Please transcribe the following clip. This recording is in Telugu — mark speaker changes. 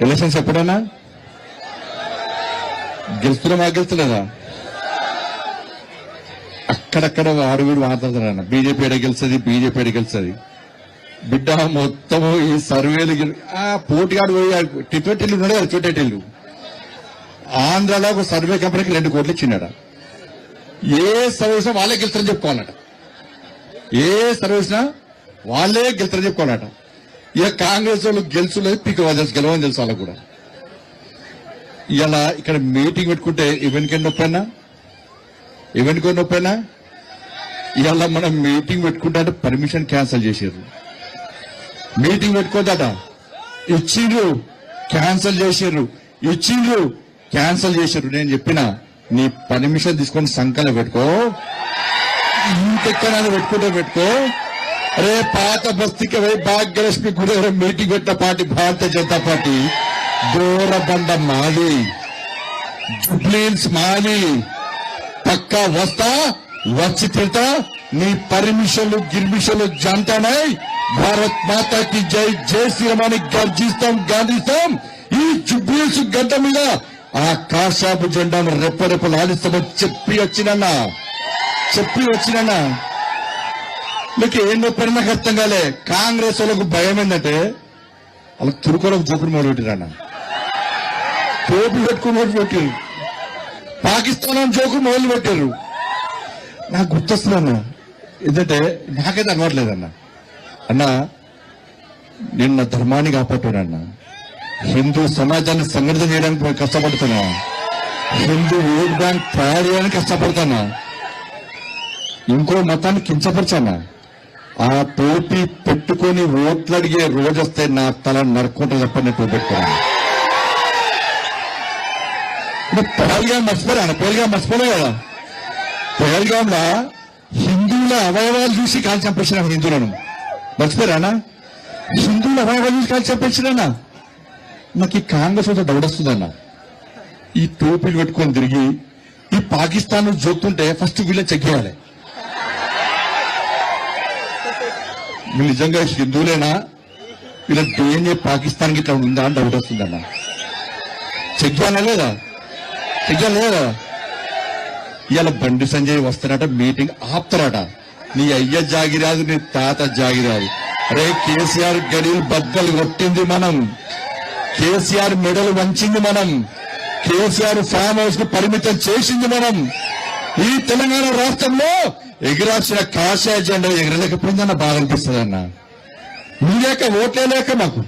Speaker 1: ఎలక్షన్స్ ఎప్పుడైనా గెలుస్తున్నా గెలుస్తలేదా? అక్కడక్కడ వాడు మాట్లాడుతున్నారన్న బీజేపీ ఎడ గెలుస్తుంది, బీజేపీ ఎడ గెలుస్తుంది. బిడ్డ మొత్తము ఈ సర్వేలు పోటీగాడు పోయి టిట్వెట్టిల్లు ఉన్నాడు కదా, టిట్వెట్టిల్లు ఆంధ్రాలో ఒక సర్వే కంపెనీకి 2 కోట్లు ఇచ్చినాడ. ఏ సర్వీస్ వాళ్ళే గెలుస్తారని చెప్పుకోవాలట, ఏ సర్వీస్ వాళ్ళే గెలుస్తారని చెప్పుకోవాలట. ఇక కాంగ్రెస్ వాళ్ళు గెలుచులేదు, గెలవని తెలుసు వాళ్ళకు కూడా. ఇలా ఇక్కడ మీటింగ్ పెట్టుకుంటే ఈవెంట్కి నొప్పైనా ఇవాళ మనం మీటింగ్ పెట్టుకుంటే అంటే పర్మిషన్ క్యాన్సిల్ చేసారు. మీటింగ్ పెట్టుకోదట ఇచ్చిండ్రు, క్యాన్సిల్ చేసారు, ఇచ్చిండ్రు, క్యాన్సిల్ చేశారు. నేను చెప్పిన నీ పర్మిషన్ తీసుకొని సంకల పెట్టుకో, ఇంకెక్కడ పెట్టుకో. అరే పాత బస్తీకి పోయి భాగ్యలక్ష్మి గుడి మీటింగ్ పెట్టిన పార్టీ భారతీయ జనతా పార్టీ. దూరబండ మాది, జుబ్లీన్స్ మాది, పక్కా వస్తా, వచ్చి తింటా. నీ పర్మిషన్లు గిర్మిషన్లు జంటనై భారత్ మాతాకి జై, జై శ్రీరామని గర్జిస్తాం, గాంధిస్తాం. ఈ జుబ్లీన్స్ గడ్డ మీద ఆ కాషాపు జెండాను రెప్పరెప్పలు ఆడిస్తామని చెప్పి వచ్చినా మీకు ఏం నొప్పని నాకు అర్థం కాలే. కాంగ్రెస్ వాళ్ళకు భయం ఏంటంటే వాళ్ళకి తురుకోలకు జోకుడు మొదలు పెట్టిరన్న, టోపులు పెట్టుకుని మొదలు పెట్టారు, పాకిస్తాన్ జోకుడు మొదలు పెట్టారు. నాకు గుర్తొస్తుందన్న, ఎందుకంటే నాకైతే అనవట్లేదన్న. అన్న నిన్న ధర్మాన్ని కాపాడుతున్నా, హిందూ సమాజాన్ని సంఘటితం చేయడానికి కష్టపడుతున్నా, హిందూ ఓట్ బ్యాంక్ తయారు చేయడానికి కష్టపడుతున్నా, ఇంకో మతాన్ని కించపరిచానా. ఆ టోపీ పెట్టుకొని ఓట్లు అడిగే రోజు వస్తే నా తల నరుక్కుంటూ చెప్పని టోపీ పెట్టుకున్నాను. పహల్గామ్ మర్చిపోలే కదా. పహల్గామ్లా హిందువుల అవయవాలు చూసి కాల్ చంపేసిన హిందువులను మర్చిపోయారా? హిందువుల అవయవాలు చూసి కాల్ చంపేసినా. నాకు ఈ కాంగ్రెస్ వద్ద డౌట్ వస్తుందన్న. ఈ టోపీలు పెట్టుకొని తిరిగి ఈ పాకిస్తాన్ జోక్తుంటే ఫస్ట్ వీళ్ళని చెక్ చేయాలి. వీళ్ళు నిజంగా హిందువులేనా, వీళ్ళ డిఎన్ఏ పాకిస్తాన్ కి ఇట్లా ఉందా అని డౌట్ వస్తుందన్న. చెక్ చేయాలా లేదా? ఇవాళ బండి సంజయ్ వస్తారట, మీటింగ్ ఆపుతారట. నీ అయ్య జాగిరాదు, నీ తాత జాగిరాదు. అరే కేసీఆర్ గడిలు బద్దలు కొట్టింది మనం, కేసీఆర్ మెడలు వంచింది మనం, కేసీఆర్ ఫామ్ హౌస్ కు పరిమితం చేసింది మనం. ఈ తెలంగాణ రాష్ట్రంలో ఎగిరాల్సిన కాషాయ జెండా ఎగరలేకపోయిందన్న బాధ అనిపిస్తుంది అన్న. మీ లేక ఓట్లే లేక మాకు